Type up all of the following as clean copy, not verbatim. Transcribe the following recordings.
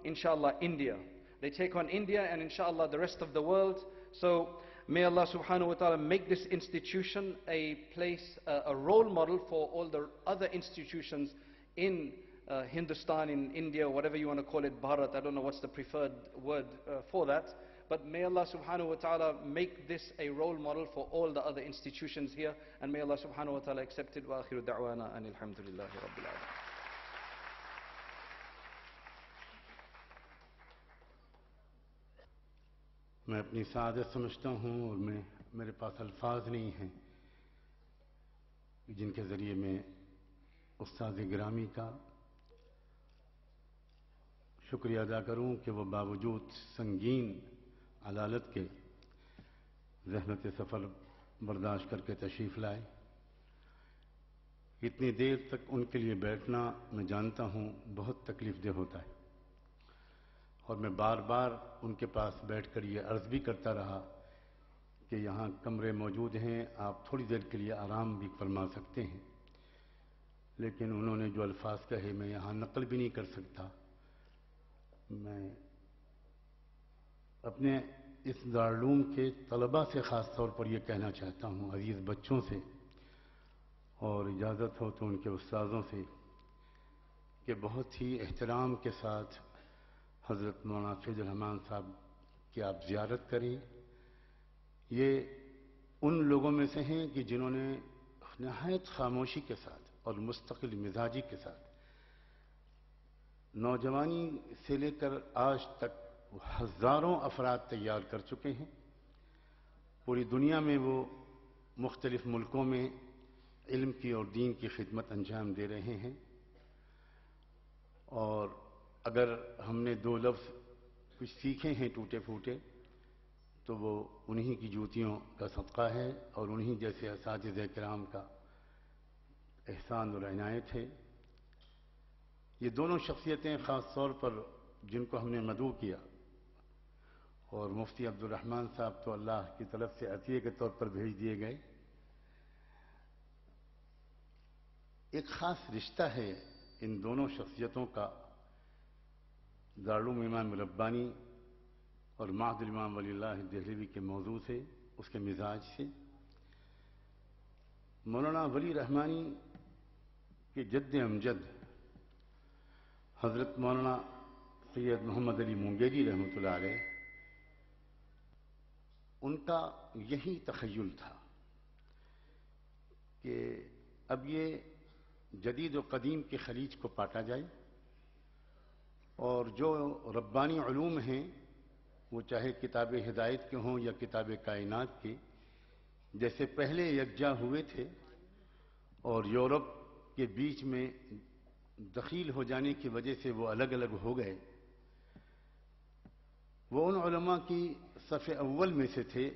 inshallah, India. They take on India and inshallah the rest of the world. So may Allah subhanahu wa ta'ala make this institution a place, a role model for all the other institutions in Hindustan, in India, whatever you want to call it, Bharat, I don't know what's the preferred word for that. But may Allah subhanahu wa ta'ala make this a role model for all the other institutions here, and may Allah subhanahu wa ta'ala accept it. Wa akhiru da'wana and alhamdulillahi rabbil alamin. میں اپنی سعادت سمجھتا ہوں اور میرے پاس الفاظ نہیں ہیں جن کے ذریعے میں استاد گرامی کا شکریہ ادا کروں کہ وہ باوجود سنگین علالت کے زحمت سفر برداشت کر کے تشریف لائے. اتنی دیر تک ان کے لیے بیٹھنا میں جانتا ہوں بہت تکلیف دہ ہوتا ہے، اور میں بار بار ان کے پاس بیٹھ کر یہ عرض بھی کرتا رہا کہ یہاں کمرے موجود ہیں، آپ تھوڑی دیر کے لیے آرام بھی فرما سکتے ہیں. لیکن انہوں نے جو الفاظ کہے میں یہاں نقل بھی نہیں کر سکتا. میں اپنے اس دارالعلوم کے طلباء سے خاص طور پر یہ کہنا چاہتا ہوں، عزیز بچوں سے، اور اجازت ہو تو ان کے استاذوں سے، کہ بہت ہی احترام کے ساتھ حضرت مولانا فیض الرحمان صاحب کی آپ زیارت کریں. یہ ان لوگوں میں سے ہیں کہ جنہوں نے نہایت خاموشی کے ساتھ اور مستقل مزاجی کے ساتھ نوجوانی سے لے کر آج تک ہزاروں افراد تیار کر چکے ہیں. پوری دنیا میں وہ مختلف ملکوں میں علم کی اور دین کی خدمت انجام دے رہے ہیں. اور اگر ہم نے دو لفظ کچھ سیکھے ہیں ٹوٹے پھوٹے تو وہ انہی کی جوتیوں کا صدقہ ہے اور انہی جیسے اساتذہ کرام کا احسان اور عنایت ہے. یہ دونوں شخصیتیں خاص طور پر جن کو ہم نے مدعو کیا، اور مفتی عبد الرحمن صاحب تو اللہ کی طرف سے عطیے کے طور پر بھیج دیے گئے. ایک خاص رشتہ ہے ان دونوں شخصیتوں کا دارالعلوم امام ربانی اور معہد الامام ولی اللہ دہلوی کے موضوع سے، اس کے مزاج سے. مولانا ولی رحمانی کے جد امجد حضرت مولانا سید محمد علی مونگیری رحمۃ اللہ علیہ، ان کا یہی تخیل تھا کہ اب یہ جدید و قدیم کے خلیج کو کاٹا جائے، اور جو ربانی علوم ہیں وہ چاہے کتاب ہدایت کے ہوں یا کتاب کائنات کے، جیسے پہلے یکجا ہوئے تھے اور یورپ کے بیچ میں دخیل ہو جانے کی وجہ سے وہ الگ الگ ہو گئے. وہ ان علماء کی صف اول میں سے تھے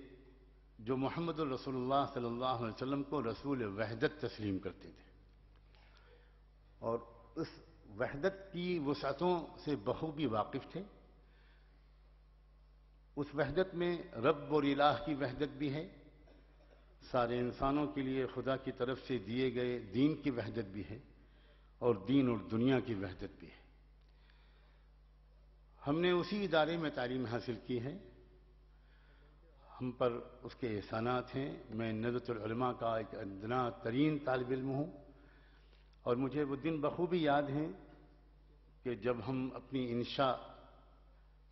جو محمد الرسول اللہ صلی اللہ علیہ وسلم کو رسول وحدت تسلیم کرتے تھے، اور اس وحدت کی وسعتوں سے بخوبی واقف تھے. اس وحدت میں رب اور الہ کی وحدت بھی ہے، سارے انسانوں کے لیے خدا کی طرف سے دیے گئے دین کی وحدت بھی ہے، اور دین اور دنیا کی وحدت بھی ہے. ہم نے اسی ادارے میں تعلیم حاصل کی ہے، ہم پر اس کے احسانات ہیں. میں ندوۃ العلماء کا ایک ادنا ترین طالب علم ہوں، اور مجھے وہ دن بخوبی یاد ہیں کہ جب ہم اپنی انشاء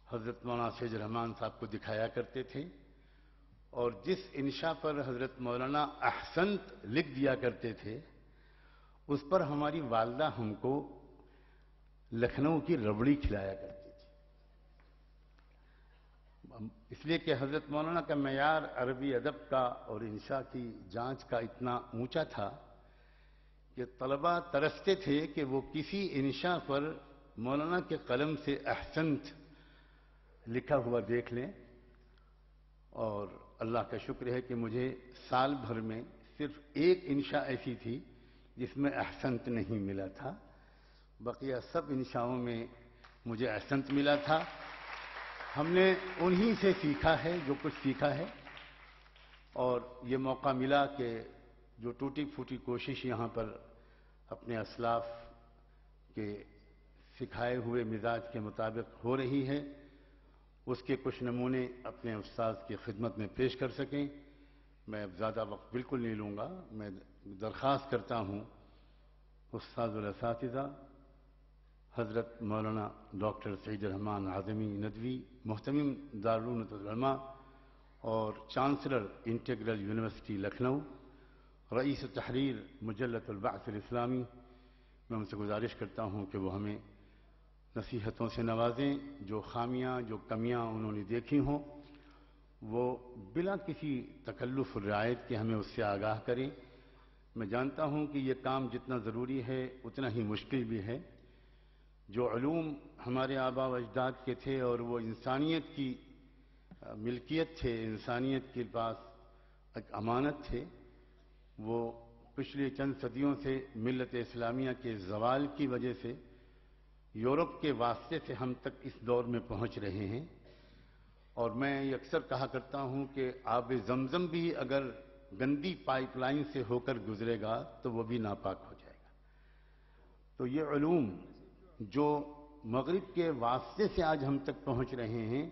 حضرت مولانا فیض الرحمان صاحب کو دکھایا کرتے تھے، اور جس انشاء پر حضرت مولانا احسنت لکھ دیا کرتے تھے اس پر ہماری والدہ ہم کو لکھنؤ کی ربڑی کھلایا کرتی تھی. اس لیے کہ حضرت مولانا کا معیار عربی ادب کا اور انشاء کی جانچ کا اتنا اونچا تھا کہ طلباء ترستے تھے کہ وہ کسی انشاء پر مولانا کے قلم سے احسنت لکھا ہوا دیکھ لیں. اور اللہ کا شکر ہے کہ مجھے سال بھر میں صرف ایک انشاء ایسی تھی جس میں احسنت نہیں ملا تھا، بقیہ سب انشاؤں میں مجھے احسنت ملا تھا. ہم نے انہی سے سیکھا ہے جو کچھ سیکھا ہے، اور یہ موقع ملا کہ جو ٹوٹی پھوٹی کوشش یہاں پر اپنے اسلاف کے سکھائے ہوئے مزاج کے مطابق ہو رہی ہے، اس کے کچھ نمونے اپنے استاذ کی خدمت میں پیش کر سکیں۔ میں اب زیادہ وقت بالکل نہیں لوں گا۔ میں درخواست کرتا ہوں استاذ الاساتذہ حضرت مولانا ڈاکٹر سعید الرحمان اعظمی ندوی، محتمم دارالعلوم العلماء اور چانسلر انٹیگرل یونیورسٹی لکھنؤ، رئیس تحریر مجلۃ البعث الاسلامی، میں ان سے گزارش کرتا ہوں کہ وہ ہمیں نصیحتوں سے نوازیں، جو خامیاں، جو کمیاں انہوں نے دیکھی ہوں وہ بلا کسی تکلف رعایت کے ہمیں اس سے آگاہ کریں۔ میں جانتا ہوں کہ یہ کام جتنا ضروری ہے اتنا ہی مشکل بھی ہے۔ جو علوم ہمارے آباء و اجداد کے تھے اور وہ انسانیت کی ملکیت تھے، انسانیت کے پاس ایک امانت تھے، وہ پچھلے چند صدیوں سے ملت اسلامیہ کے زوال کی وجہ سے یورپ کے واسطے سے ہم تک اس دور میں پہنچ رہے ہیں۔ اور میں یہ اکثر کہا کرتا ہوں کہ آب زمزم بھی اگر گندی پائپ لائن سے ہو کر گزرے گا تو وہ بھی ناپاک ہو جائے گا۔ تو یہ علوم جو مغرب کے واسطے سے آج ہم تک پہنچ رہے ہیں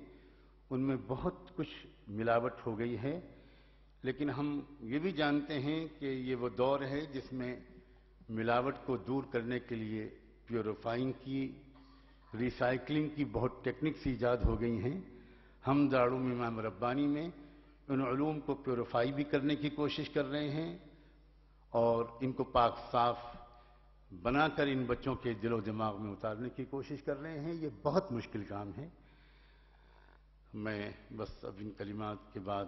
ان میں بہت کچھ ملاوٹ ہو گئی ہے، لیکن ہم یہ بھی جانتے ہیں کہ یہ وہ دور ہے جس میں ملاوٹ کو دور کرنے کے لیے پیوریفائنگ کی، ریسائکلنگ کی بہت ٹیکنکس ایجاد ہو گئی ہیں۔ ہم دارالعلوم امام ربانی میں ان علوم کو پیوریفائی بھی کرنے کی کوشش کر رہے ہیں اور ان کو پاک صاف بنا کر ان بچوں کے دل و دماغ میں اتارنے کی کوشش کر رہے ہیں۔ یہ بہت مشکل کام ہے۔ میں بس اب ان کلمات کے بعد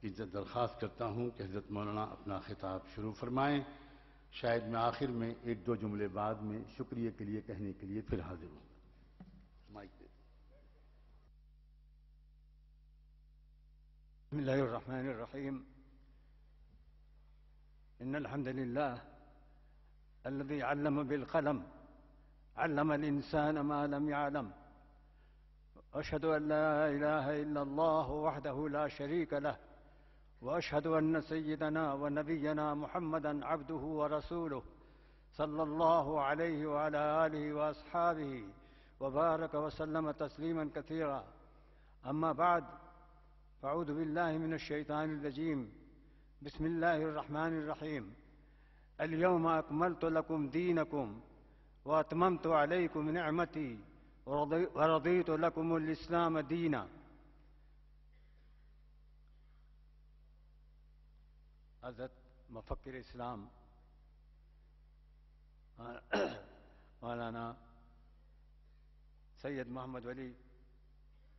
عزت درخواست کرتا ہوں کہ حضرت مولانا اپنا خطاب شروع فرمائیں۔ شاید میں آخر میں ایک دو جملے بعد میں شکریہ کے لیے کہنے کے لیے پھر حاضر ہوں۔ مائک دے۔ بسم الله الرحمن الرحيم. إن الحمد لله الذي علم بالقلم علم الإنسان ما لم يعلم. أشهد أن لا إله إلا الله وحده لا شريك له، وأشهد أن سيدنا ونبينا محمدا عبده ورسوله صلى الله عليه وعلى آله وأصحابه وبارك وسلم تسليما كثيرا. أما بعد، فأعوذ بالله من الشيطان الرجيم. بسم الله الرحمن الرحيم. اليوم أكملت لكم دينكم وأتممت عليكم نعمتي ورضيت لكم الإسلام دينا. حضرت مفکر اسلام مولانا سید محمد ولی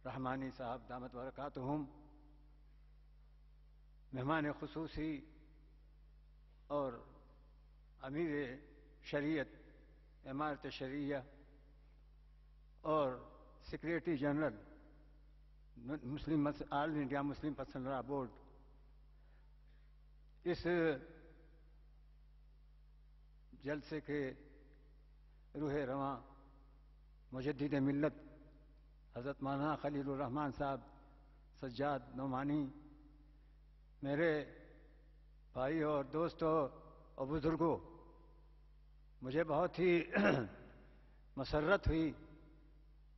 رحمانی صاحب دامت برکاتہم، مہمان خصوصی اور امیر شریعت امارت شریعہ اور سیکریٹری جنرل آل انڈیا مسلم پرسنل لا بورڈ، اس جلسے کے روح رواں مجدد ملت حضرت مولانا خلیل الرحمان صاحب سجاد نعمانی، میرے بھائی اور دوستوں اور بزرگوں، مجھے بہت ہی مسرت ہوئی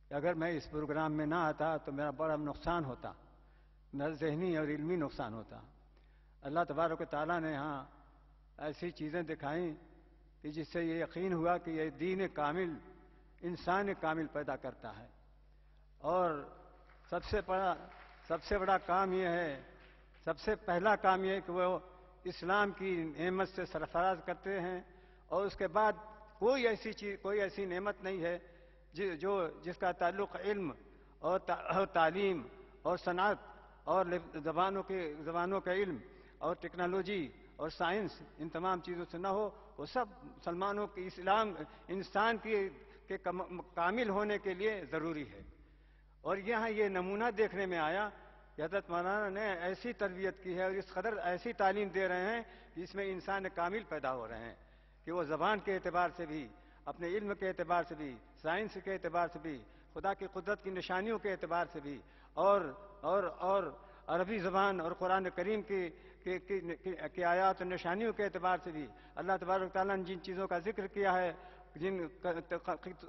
کہ اگر میں اس پروگرام میں نہ آتا تو میرا بڑا نقصان ہوتا، میرا ذہنی اور علمی نقصان ہوتا۔ اللہ تبارک و تعالیٰ نے یہاں ایسی چیزیں دکھائیں کہ جس سے یہ یقین ہوا کہ یہ دین کامل انسان کامل پیدا کرتا ہے۔ اور سب سے بڑا کام یہ ہے، سب سے پہلا کام یہ ہے کہ وہ اسلام کی نعمت سے سرفراز کرتے ہیں، اور اس کے بعد کوئی ایسی نعمت نہیں ہے جس کا تعلق علم اور تعلیم اور صنعت اور زبانوں کا علم اور ٹیکنالوجی اور سائنس ان تمام چیزوں سے نہ ہو۔ وہ سب مسلمانوں کی اسلام انسان کے کامل ہونے کے لیے ضروری ہے۔ اور یہاں یہ نمونہ دیکھنے میں آیا کہ حضرت مولانا نے ایسی تربیت کی ہے اور اس قدر ایسی تعلیم دے رہے ہیں جس میں انسان کامل پیدا ہو رہے ہیں کہ وہ زبان کے اعتبار سے بھی، اپنے علم کے اعتبار سے بھی، سائنس کے اعتبار سے بھی، خدا کی قدرت کی نشانیوں کے اعتبار سے بھی، اور عربی زبان اور قرآن کریم کی آیات اور نشانیوں کے اعتبار سے بھی اللہ تبارک و تعالیٰ نے جن چیزوں کا ذکر کیا ہے جن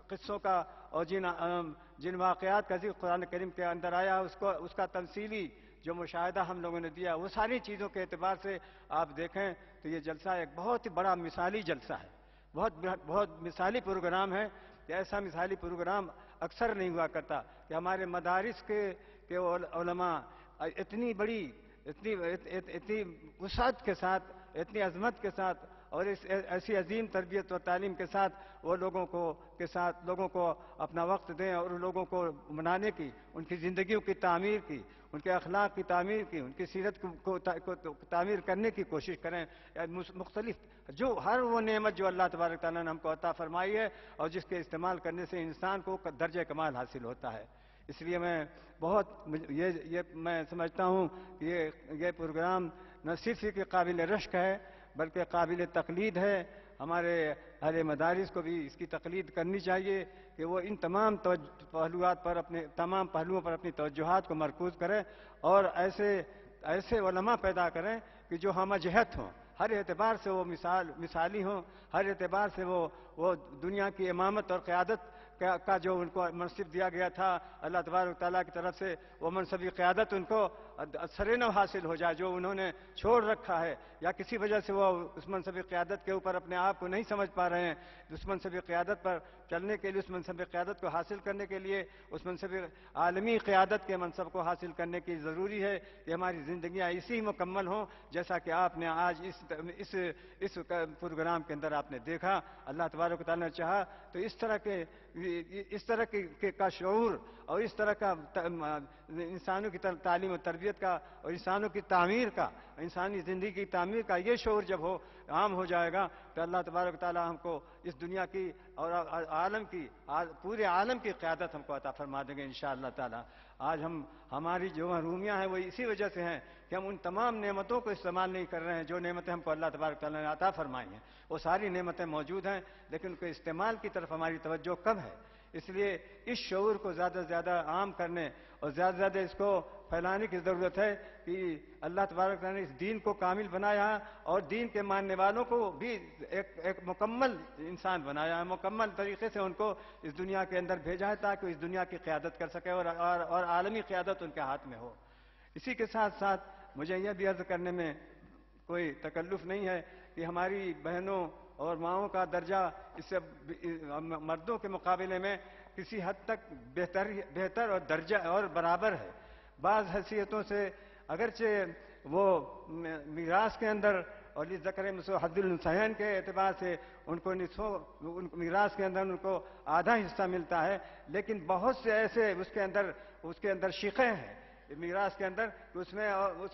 قصوں کا اور جن واقعات کا ذکر قرآن کریم کے اندر آیا اس کا تمثیلی جو مشاہدہ ہم لوگوں نے دیا، وہ ساری چیزوں کے اعتبار سے آپ دیکھیں تو یہ جلسہ ایک بہت ہی بڑا مثالی جلسہ ہے، بہت مثالی پروگرام ہے کہ ایسا مثالی پروگرام اکثر نہیں ہوا کرتا کہ ہمارے مدارس کے علماء اتنی بڑی اتنی وسعت کے ساتھ، اتنی عظمت کے ساتھ اور ایسی عظیم تربیت و تعلیم کے ساتھ وہ لوگوں کو اپنا وقت دیں اور لوگوں کو منانے کی، ان کی زندگیوں کی تعمیر کی، ان کے اخلاق کی تعمیر کی، ان کی سیرت کو تعمیر کرنے کی کوشش کریں۔ مختلف ہر وہ نعمت جو اللہ تبارک تعالیٰ نے ہم کو عطا فرمائی ہے اور جس کے استعمال کرنے سے انسان کو درجہ کمال حاصل ہوتا ہے، اس لیے یہ میں سمجھتا ہوں کہ یہ پروگرام نہ صرف کہ قابل رشک ہے بلکہ قابل تقلید ہے۔ ہمارے اہل مدارس کو بھی اس کی تقلید کرنی چاہیے کہ وہ ان تمام پہلوؤں پر اپنی توجہات کو مرکوز کریں اور ایسے علماء پیدا کریں کہ جو ہمہ جہت ہوں، ہر اعتبار سے وہ مثالی ہوں، ہر اعتبار سے وہ دنیا کی امامت اور قیادت کا جو ان کو منصب دیا گیا تھا اللہ تبارک تعالیٰ کی طرف سے، وہ منصبی قیادت ان کو سرنو حاصل ہو جائے جو انہوں نے چھوڑ رکھا ہے، یا کسی وجہ سے وہ اس منصبی قیادت کے اوپر اپنے آپ کو نہیں سمجھ پا رہے ہیں۔ اس منصبی قیادت پر چلنے کے لیے، اس منصبی قیادت کو حاصل کرنے کے لیے، اس منصبی عالمی قیادت کے منصب کو حاصل کرنے کی ضروری ہے کہ ہماری زندگیاں اسی مکمل ہوں جیسا کہ آپ نے آج اس پروگرام کے اندر آپ نے دیکھا۔ اللہ تبارک و تعالیٰ نے چاہا تو اس طرح کا شعور اور اس طرح کا انسانوں کی تعلیم و تربیت کا اور انسانوں کی تعمیر کا، انسانی زندگی کی تعمیر کا یہ شعور جب عام ہو جائے گا تو اللہ تبارک و تعالیٰ ہم کو اس دنیا کی اور پورے عالم کی قیادت ہم کو عطا فرما دیں گے انشاءاللہ تعالیٰ۔ آج ہماری جو محرومیاں ہیں وہ اسی وجہ سے ہیں کہ ہم ان تمام نعمتوں کو استعمال نہیں کر رہے ہیں جو نعمتیں ہم کو اللہ تبارک تعالیٰ نے عطا فرمائی ہیں۔ وہ ساری نعمتیں موجود ہیں لیکن ان کے استعمال کی طرف ہماری توجہ کم ہے، اس لیے اس شعور کو زیادہ سے زیادہ عام کرنے اور زیادہ سے زیادہ اس کو پھیلانے کی ضرورت ہے کہ اللہ تبارک تعالیٰ نے اس دین کو کامل بنایا اور دین کے ماننے والوں کو بھی ایک مکمل انسان بنایا ہے، مکمل طریقے سے ان کو اس دنیا کے اندر بھیجا ہے تاکہ اس دنیا کی قیادت کر سکے اور عالمی قیادت ان کے ہاتھ میں ہو۔ اسی کے ساتھ ساتھ مجھے یہ بھی عرض کرنے میں کوئی تکلف نہیں ہے کہ ہماری بہنوں اور ماؤں کا درجہ اس سے مردوں کے مقابلے میں کسی حد تک بہتر اور درجہ اور برابر ہے۔ بعض حیثیتوں سے اگرچہ وہ میراث کے اندر اور للذکر مثل حظ الانثیین کے اعتبار سے ان کو میراث کے اندر ان کو آدھا حصہ ملتا ہے، لیکن بہت سے ایسے اس کے اندر شقیں ہیں میراث کے اندر کہ اس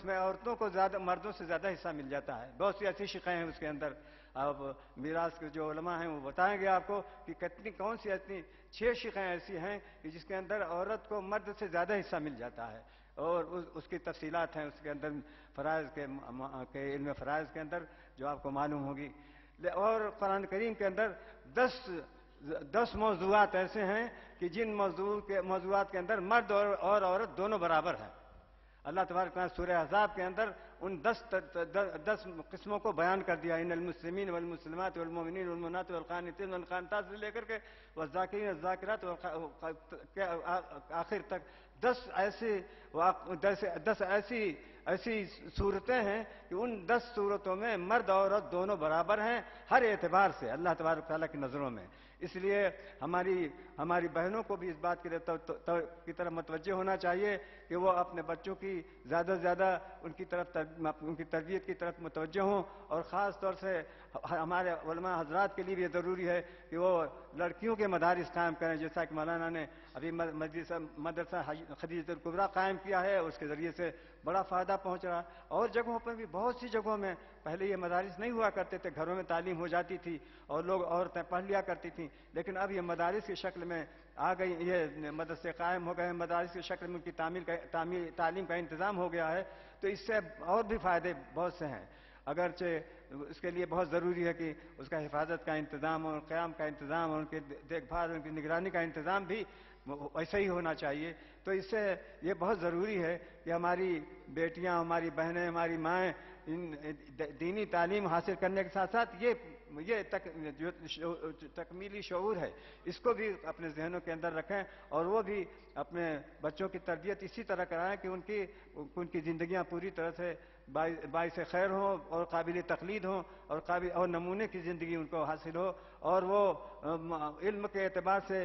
میں عورتوں کو مردوں سے زیادہ حصہ مل جاتا ہے۔ بہت سی ایسی شقیں ہیں اس کے اندر۔ اب میراث کے جو علماء ہیں وہ بتائیں گے آپ کو کہ کون سی ایسی 6 شقیں ایسی ہیں کہ جس کے اندر عورت کو مرد سے زیادہ حصہ مل جاتا ہے، اور اس کی تفصیلات ہیں اس کے اندر فرائض کے علم فرائض کے اندر جو آپ کو معلوم ہوگی۔ اور قرآن کریم کے اندر 10 موضوعات ایسے ہیں کہ جن موضوعات کے اندر مرد اور عورت دونوں برابر ہیں۔ اللہ تبارک تعالیٰ سورہ احزاب کے اندر ان 10 قسموں کو بیان کر دیا، ان المسلمین والمسلمات والمؤمنین والمؤمنات والقانتین والقانتات سے لے کر کے والذاکرین والذاکرات کے آخر تک 10 ایسی صورتیں ہیں کہ ان 10 صورتوں میں مرد اور عورت دونوں برابر ہیں ہر اعتبار سے اللہ تبارک تعالیٰ کی نظروں میں۔ اس لیے ہماری بہنوں کو بھی اس بات کی طرف متوجہ ہونا چاہیے کہ وہ اپنے بچوں کی زیادہ سے زیادہ ان کی تربیت کی طرف متوجہ ہوں، اور خاص طور سے ہمارے علماء حضرات کے لیے بھی ضروری ہے کہ وہ لڑکیوں کے مدارس قائم کریں، جیسا کہ مولانا نے ابھی مدرسہ خدیجہ الکبریٰ قائم کیا ہے، اس کے ذریعے سے بڑا فائدہ پہنچ رہا ہے۔ اور جگہوں پر بھی بہت سی جگہوں میں پہلے یہ مدارس نہیں ہوا کرتے تھے، گھروں میں تعلیم ہو جاتی تھی اور عورتیں پڑھ لیا کرتی تھیں، لیکن اب یہ مدارس کی شکل میں آ گئی، یہ مدرسے قائم ہو گئے ہیں، مدارس کی شکل میں ان کی تعلیم کا انتظام ہو گیا ہے، تو اس سے اور بھی فائدے بہت سے ہیں۔ اگرچہ اس کے لیے بہت ضروری ہے کہ اس کا حفاظت کا انتظام اور قیام کا انتظام اور ان کی دیکھ بھال ان کی نگرانی کا انتظام بھی ویسا ہی ہونا چاہیے. تو اس سے یہ بہت ضروری ہے کہ ہماری بیٹیاں، ہماری بہنیں، ہماری مائیں ان دینی تعلیم حاصل کرنے کے ساتھ ساتھ یہ جو تکمیلی شعور ہے اس کو بھی اپنے ذہنوں کے اندر رکھیں، اور وہ بھی اپنے بچوں کی تربیت اسی طرح کرائیں کہ ان کی زندگیاں پوری طرح سے باعث خیر ہوں اور قابل تقلید ہوں، اور نمونے کی زندگی ان کو حاصل ہو، اور وہ علم کے اعتبار سے،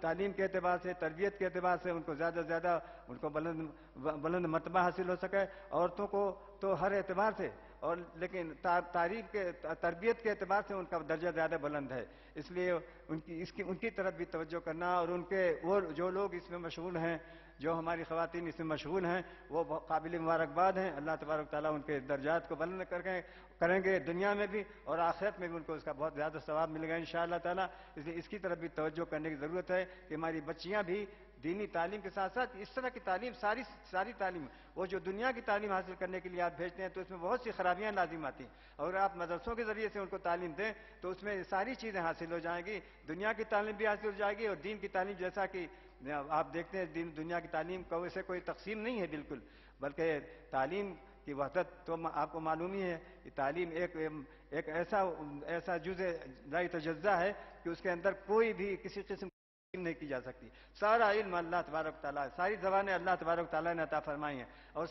تعلیم کے اعتبار سے، تربیت کے اعتبار سے ان کو زیادہ سے زیادہ ان کو بلند مرتبہ حاصل ہو سکے. عورتوں کو تو ہر اعتبار سے، اور لیکن تربیت کے اعتبار سے ان کا درجہ زیادہ بلند ہے. اس لیے ان کی طرف بھی توجہ کرنا، اور وہ جو لوگ اس میں مشغول ہیں، جو ہماری خواتین اس میں مشغول ہیں، وہ قابل مبارکباد ہیں. اللہ تبارک تعالیٰ ان کے درجات کو بلند کریں گے دنیا میں بھی، اور آخرت میں بھی ان کو اس کا بہت زیادہ ثواب ملے گا انشاءاللہ تعالیٰ. اس لیے اس کی طرف بھی توجہ کرنے کی ضرورت ہے کہ ہماری بچیاں بھی دینی تعلیم کے ساتھ ساتھ اس طرح کی تعلیم، ساری تعلیم، وہ جو دنیا کی تعلیم حاصل کرنے کے لیے آپ بھیجتے ہیں تو اس میں بہت سی خرابیاں لازم آتی ہیں. اگر آپ مدرسوں کے ذریعے سے ان کو تعلیم دیں تو اس میں ساری چیزیں حاصل ہو جائیں گی، دنیا کی تعلیم بھی حاصل ہو جائے گی، اور دین کی تعلیم، جیسا کہ آپ دیکھتے ہیں دنیا کی تعلیم کو ویسے کوئی تقسیم نہیں ہے بالکل، بلکہ تعلیم کی وحدت تو آپ کو معلوم ہی ہے کہ تعلیم ایک ایسا جزء لا یتجزا ہے کہ اس کے اندر کوئی بھی کسی قسم نہیں کی جا سکتی. سارا علم اللہ تبارک تعالیٰ، ساری زبانیں اللہ تبارک تعالیٰ نے عطا فرمائی ہیں، اور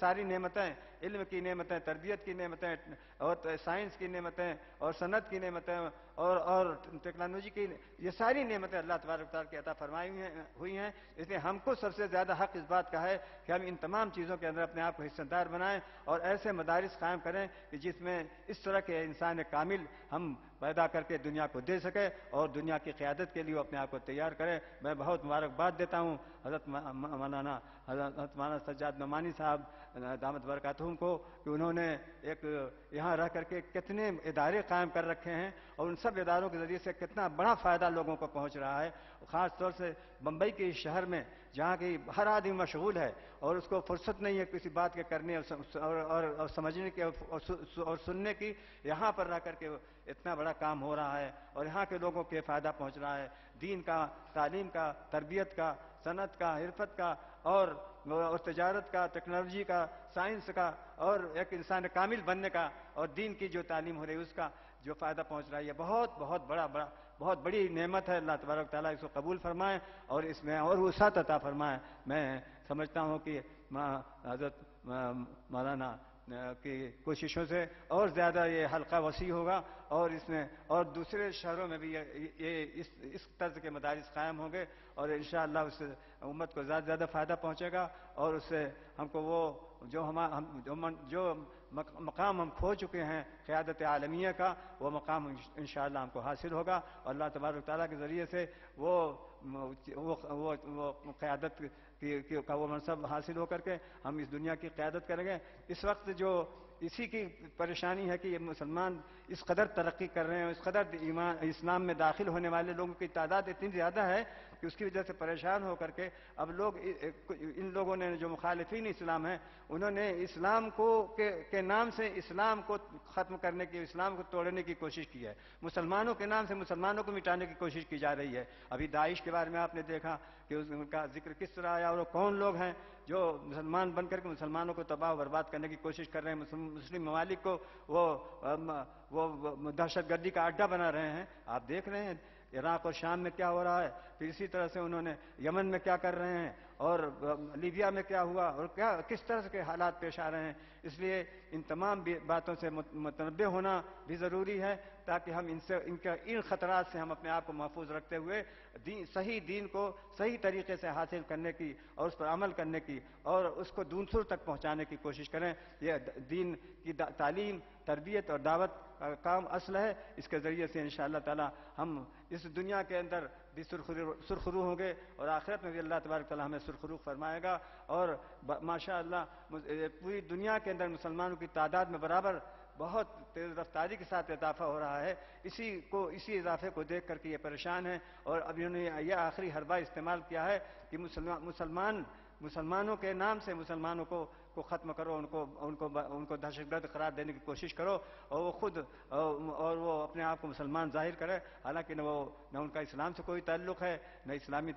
ساری نعمتیں، علم کی نعمتیں، تربیت کی نعمتیں، اور سائنس کی نعمتیں، اور صنعت کی نعمتیں، اور ٹیکنالوجی کی، یہ ساری نعمتیں اللہ تبارک تعالیٰ کی عطا فرمائی ہوئی ہیں. اس لیے ہم کو سب سے زیادہ حق اس بات کا ہے کہ ہم ان تمام چیزوں کے اندر اپنے آپ کو حصہ دار بنائیں، اور ایسے مدارس قائم کریں کہ جس میں اس طرح کے انسان کامل ہم پیدا کر کے دنیا کو دے سکے، اور دنیا کی قیادت کے لیے اپنے آپ کو تیار کرے. میں بہت مبارکباد دیتا ہوں حضرت مولانا سجاد نعمانی صاحب دامت برکاتہم کو کہ انہوں نے ایک یہاں رہ کر کے کتنے ادارے قائم کر رکھے ہیں، اور ان سب اداروں کے ذریعے سے کتنا بڑا فائدہ لوگوں کو پہنچ رہا ہے. خاص طور سے بمبئی کے اس شہر میں جہاں کی ہر آدمی مشغول ہے اور اس کو فرصت نہیں ہے کسی بات کے کرنے اور سمجھنے کی اور سننے کی، یہاں پر رہ کر کے اتنا بڑا کام ہو رہا ہے، اور یہاں کے لوگوں کے فائدہ پہنچ رہا ہے، دین کا، تعلیم کا، تربیت کا، صنعت کا، حرفت کا، اور تجارت کا، ٹیکنالوجی کا، سائنس کا، اور ایک انسان کامل بننے کا، اور دین کی جو تعلیم ہو رہی ہے اس کا جو فائدہ پہنچ رہا ہے. یہ بہت بڑی نعمت ہے. اللہ تبارک تعالیٰ اس کو قبول فرمائے اور اس میں اور وسعت عطا فرمائے. میں سمجھتا ہوں کہ حضرت مولانا کی کوششوں سے اور زیادہ یہ حلقہ وسیع ہوگا، اور اس میں اور دوسرے شہروں میں بھی یہ اس طرز کے مدارس قائم ہوں گے، اور انشاءاللہ اس سے امت کو زیادہ زیادہ فائدہ پہنچے گا، اور اس سے ہم کو وہ جو مقام ہم کھو چکے ہیں قیادت عالمیہ کا، وہ مقام انشاءاللہ ہم کو حاصل ہوگا، اور اللہ تبارک تعالیٰ کے ذریعے سے وہ قیادت کا وہ منصب حاصل ہو کر کے ہم اس دنیا کی قیادت کریں گے. اس وقت جو اسی کی پریشانی ہے کہ یہ مسلمان اس قدر ترقی کر رہے ہیں، اس قدر اسلام میں داخل ہونے والے لوگوں کی تعداد اتنی زیادہ ہے کہ اس کی وجہ سے پریشان ہو کر کے اب ان لوگوں نے جو مخالفین اسلام ہیں انہوں نے اسلام کے نام سے اسلام کو ختم کرنے کی، اسلام کو توڑنے کی کوشش کی ہے. مسلمانوں کے نام سے مسلمانوں کو مٹانے کی کوشش کی جا رہی ہے. ابھی داعش کے بارے میں آپ نے دیکھا کہ ان کا ذکر کس طرح آیا، اور وہ کون لوگ ہیں جو مسلمان بن کر کے مسلمانوں کو تباہ و برباد کرنے کی کوشش کر رہے ہیں، مسلم ممالک کو وہ دہشت گردی کا اڈا بنا رہے ہیں. آپ دیکھ رہے ہیں عراق اور شام میں کیا ہو رہا ہے، پھر اسی طرح سے انہوں نے یمن میں کیا کر رہے ہیں، اور لیبیا میں کیا ہوا، اور کس طرح کے حالات پیش آ رہے ہیں. اس لیے ان تمام باتوں سے متنبع ہونا بھی ضروری ہے تاکہ ہم ان خطرات سے ہم اپنے آپ کو محفوظ رکھتے ہوئے صحیح دین کو صحیح طریقے سے حاصل کرنے کی اور اس پر عمل کرنے کی اور اس کو دونسر تک پہنچانے کی کوشش کریں. یہ دین کی تعلیم، تربیت اور دعوت کا کام اصل ہے. اس کے ذریعے سے انشاءاللہ تعالی ہم اس دنیا کے اندر بھی سرخرو ہوں گے، اور آخرت میں بھی اللہ تبارک تعالی ہمیں سرخرو فرمائے گا. اور ماشاءاللہ پوری دنیا کے اندر مسلمانوں کی تعداد میں برابر بہت تیز رفتاری کے ساتھ اضافہ ہو رہا ہے. اسی اضافے کو دیکھ کر کے یہ پریشان ہیں، اور اب انہوں نے یہ آخری حربہ استعمال کیا ہے کہ مسلمانوں کے نام سے مسلمانوں کو کو ختم کرو، ان کو دہشت گرد قرار دینے کی کوشش کرو، اور وہ خود اور وہ اپنے آپ کو مسلمان ظاہر کرے، حالانکہ نہ ان کا اسلام سے کوئی تعلق ہے، نہ اسلامی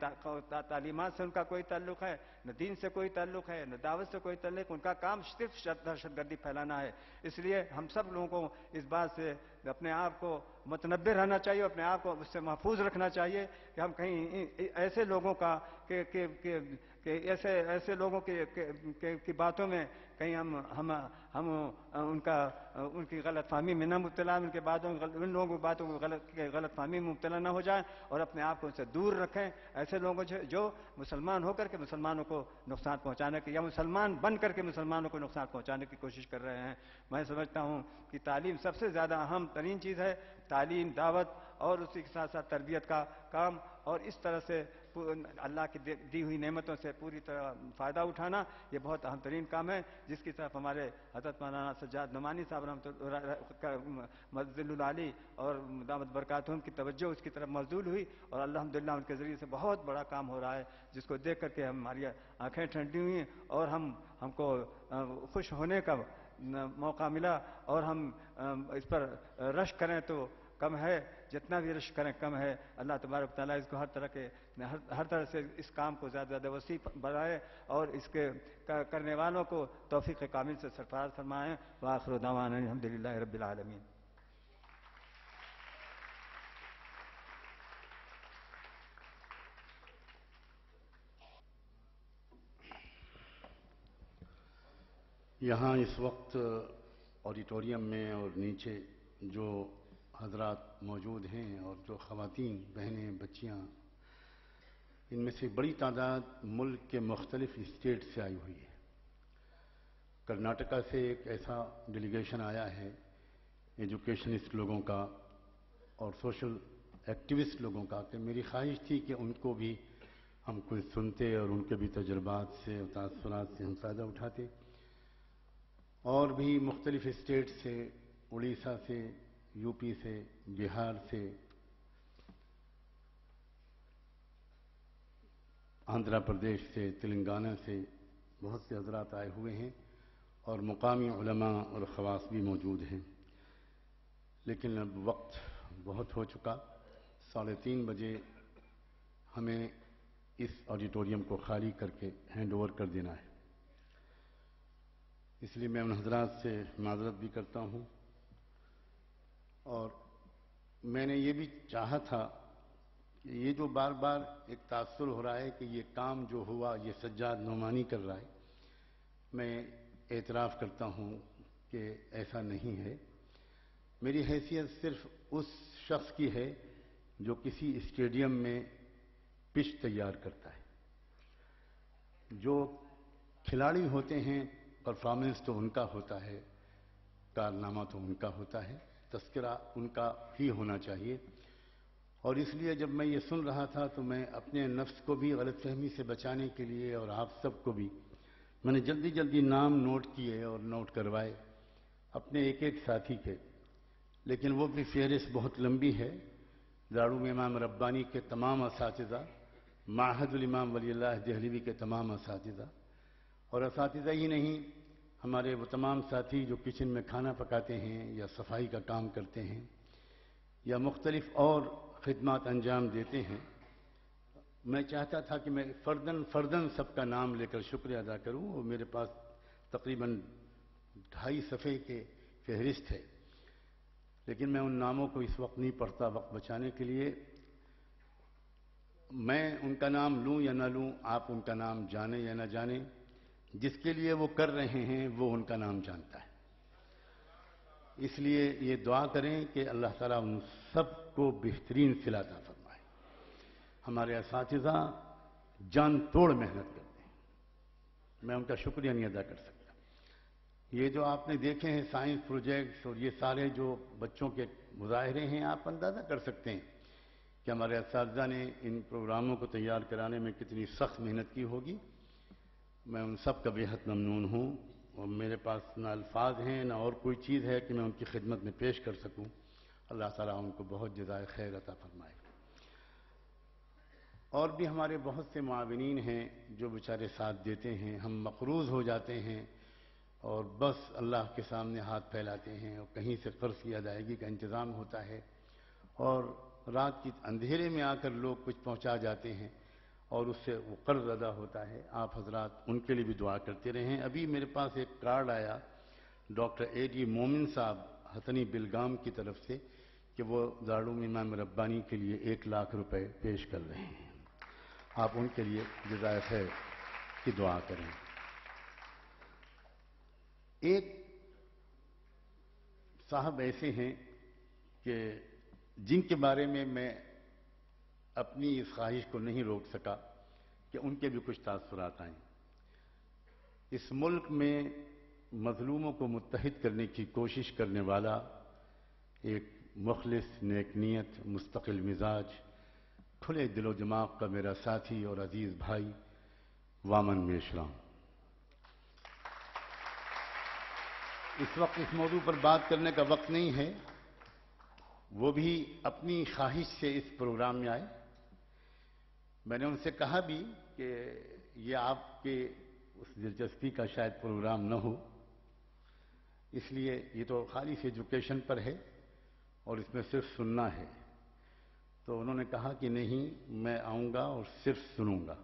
تعلیمات سے ان کا کوئی تعلق ہے، نہ دین سے کوئی تعلق ہے، نہ دعوت سے کوئی تعلق. ان کا کام صرف دہشت گردی پھیلانا ہے. اس لیے ہم سب لوگوں کو اس بات سے اپنے آپ کو متنبہ رہنا چاہیے، اپنے آپ کو اس سے محفوظ رکھنا چاہیے کہ ہم کہیں ایسے لوگوں کا ایسے لوگوں کی باتوں میں کہیں ہم ان کی غلط فہمی میں نہ مبتلا، ان لوگوں کی باتوں کی غلط فہمی میں مبتلا نہ ہو جائیں، اور اپنے آپ کو ان سے دور رکھیں. ایسے لوگوں جو مسلمان ہو کر کے مسلمانوں کو نقصان پہنچانے کی یا مسلمان بن کر کے مسلمانوں کو نقصان پہنچانے کی کوشش کر رہے ہیں. میں سمجھتا ہوں کہ تعلیم سب سے زیادہ اہم ترین چیز ہے. تعلیم، دعوت اور اسی کے ساتھ ساتھ تربیت کا کام، اور اس طرح سے اللہ کی دی ہوئی نعمتوں سے پوری طرح فائدہ اٹھانا، یہ بہت اہم ترین کام ہے، جس کی طرف ہمارے حضرت مولانا سجاد نعمانی صاحب مجدل العالی اور دامت برکاتہم کی توجہ اس کی طرف مبذول ہوئی، اور الحمدللہ ان کے ذریعے سے بہت بڑا کام ہو رہا ہے، جس کو دیکھ کر کے ہماری آنکھیں ٹھنڈی ہوئی اور ہم کو خوش ہونے کا موقع ملا. اور ہم اس پر رشک کریں تو کم ہے، جتنا بھی رشک کریں کم ہے. اللہ تبارک تعالیٰ اس کو ہر طرح سے اس کام کو زیادہ زیادہ وسیع بنائے، اور اس کے کرنے والوں کو توفیق کامل سے سرفراز فرمائیں. وآخر دعوانا الحمدللہ رب العالمین. یہاں اس وقت آڈیٹوریم میں اور نیچے جو حضرات موجود ہیں اور جو خواتین، بہنیں، بچیاں، ان میں سے بڑی تعداد ملک کے مختلف اسٹیٹ سے آئی ہوئی ہے. کرناٹکا سے ایک ایسا ڈیلیگیشن آیا ہے ایجوکیشنسٹ لوگوں کا اور سوشل ایکٹیوسٹ لوگوں کا، کہ میری خواہش تھی کہ ان کو بھی ہم کچھ سنتے اور ان کے بھی تجربات سے اور تاثرات سے ہم فائدہ اٹھاتے. اور بھی مختلف اسٹیٹ سے، اڑیسہ سے، یو پی سے، بہار سے، آندھرا پردیش سے، تلنگانہ سے بہت سے حضرات آئے ہوئے ہیں، اور مقامی علماء اور خواص بھی موجود ہیں. لیکن اب وقت بہت ہو چکا، 3:30 بجے ہمیں اس آڈیٹوریم کو خالی کر کے ہینڈ اوور کر دینا ہے. اس لیے میں ان حضرات سے معذرت بھی کرتا ہوں، اور میں نے یہ بھی چاہا تھا کہ یہ جو بار بار ایک تاثر ہو رہا ہے کہ یہ کام جو ہوا یہ سجاد نعمانی کر رہا ہے، میں اعتراف کرتا ہوں کہ ایسا نہیں ہے. میری حیثیت صرف اس شخص کی ہے جو کسی اسٹیڈیم میں پچ تیار کرتا ہے. جو کھلاڑی ہوتے ہیں پرفارمنس تو ان کا ہوتا ہے، کارنامہ تو ان کا ہوتا ہے، تذکرہ ان کا ہی ہونا چاہیے. اور اس لیے جب میں یہ سن رہا تھا تو میں اپنے نفس کو بھی غلط فہمی سے بچانے کے لیے اور آپ سب کو بھی، میں نے جلدی جلدی نام نوٹ کیے اور نوٹ کروائے اپنے ایک ایک ساتھی کے. لیکن وہ بھی فہرست بہت لمبی ہے. دارالعلوم امام ربانی کے تمام اساتذہ، معہد الامام ولی اللہ دہلوی کے تمام اساتذہ، اور اساتذہ ہی نہیں، ہمارے وہ تمام ساتھی جو کچن میں کھانا پکاتے ہیں یا صفائی کا کام کرتے ہیں یا مختلف اور خدمات انجام دیتے ہیں. میں چاہتا تھا کہ میں فرداً سب کا نام لے کر شکریہ ادا کروں، اور میرے پاس تقریباً 2.5 صفحے کے فہرست ہے، لیکن میں ان ناموں کو اس وقت نہیں پڑھتا وقت بچانے کے لیے. میں ان کا نام لوں یا نہ لوں، آپ ان کا نام جانیں یا نہ جانیں، جس کے لیے وہ کر رہے ہیں وہ ان کا نام جانتا ہے. اس لیے یہ دعا کریں کہ اللہ تعالیٰ ان سب کو بہترین صلہ عطا فرمائے. ہمارے اساتذہ جان توڑ محنت کرتے ہیں، میں ان کا شکریہ نہیں ادا کر سکتا. یہ جو آپ نے دیکھے ہیں سائنس پروجیکٹس اور یہ سارے جو بچوں کے مظاہرے ہیں، آپ اندازہ کر سکتے ہیں کہ ہمارے اساتذہ نے ان پروگراموں کو تیار کرانے میں کتنی سخت محنت کی ہوگی. میں ان سب کا بےحد ممنون ہوں، اور میرے پاس نہ الفاظ ہیں نہ اور کوئی چیز ہے کہ میں ان کی خدمت میں پیش کر سکوں. اللہ تعالیٰ ان کو بہت جزائے خیر عطا فرمائے. اور بھی ہمارے بہت سے معاونین ہیں جو بیچارے ساتھ دیتے ہیں. ہم مقروض ہو جاتے ہیں اور بس اللہ کے سامنے ہاتھ پھیلاتے ہیں اور کہیں سے قرض کی ادائیگی کا انتظام ہوتا ہے اور رات کی اندھیرے میں آ کر لوگ کچھ پہنچا جاتے ہیں اور اس سے وہ قرض ادا ہوتا ہے. آپ حضرات ان کے لیے بھی دعا کرتے رہیں. ابھی میرے پاس ایک کارڈ آیا ڈاکٹر اے ڈی مومن صاحب حتنی بلگام کی طرف سے کہ وہ دارالعلوم امام ربانی کے لیے 1,00,000 روپے پیش کر رہے ہیں. آپ ان کے لیے جزائے خیر کی دعا کریں. ایک صاحب ایسے ہیں کہ جن کے بارے میں اپنی اس خواہش کو نہیں روک سکا کہ ان کے بھی کچھ تاثرات آئیں. اس ملک میں مظلوموں کو متحد کرنے کی کوشش کرنے والا ایک مخلص، نیک نیت، مستقل مزاج، کھلے دل و دماغ کا میرا ساتھی اور عزیز بھائی وامن میشرام. اس وقت اس موضوع پر بات کرنے کا وقت نہیں ہے. وہ بھی اپنی خواہش سے اس پروگرام میں آئے. میں نے ان سے کہا بھی کہ یہ آپ کے اس دلچسپی کا شاید پروگرام نہ ہو، اس لیے یہ تو خالی ایجوکیشن پر ہے اور اس میں صرف سننا ہے. تو انہوں نے کہا کہ نہیں، میں آؤں گا اور صرف سنوں گا.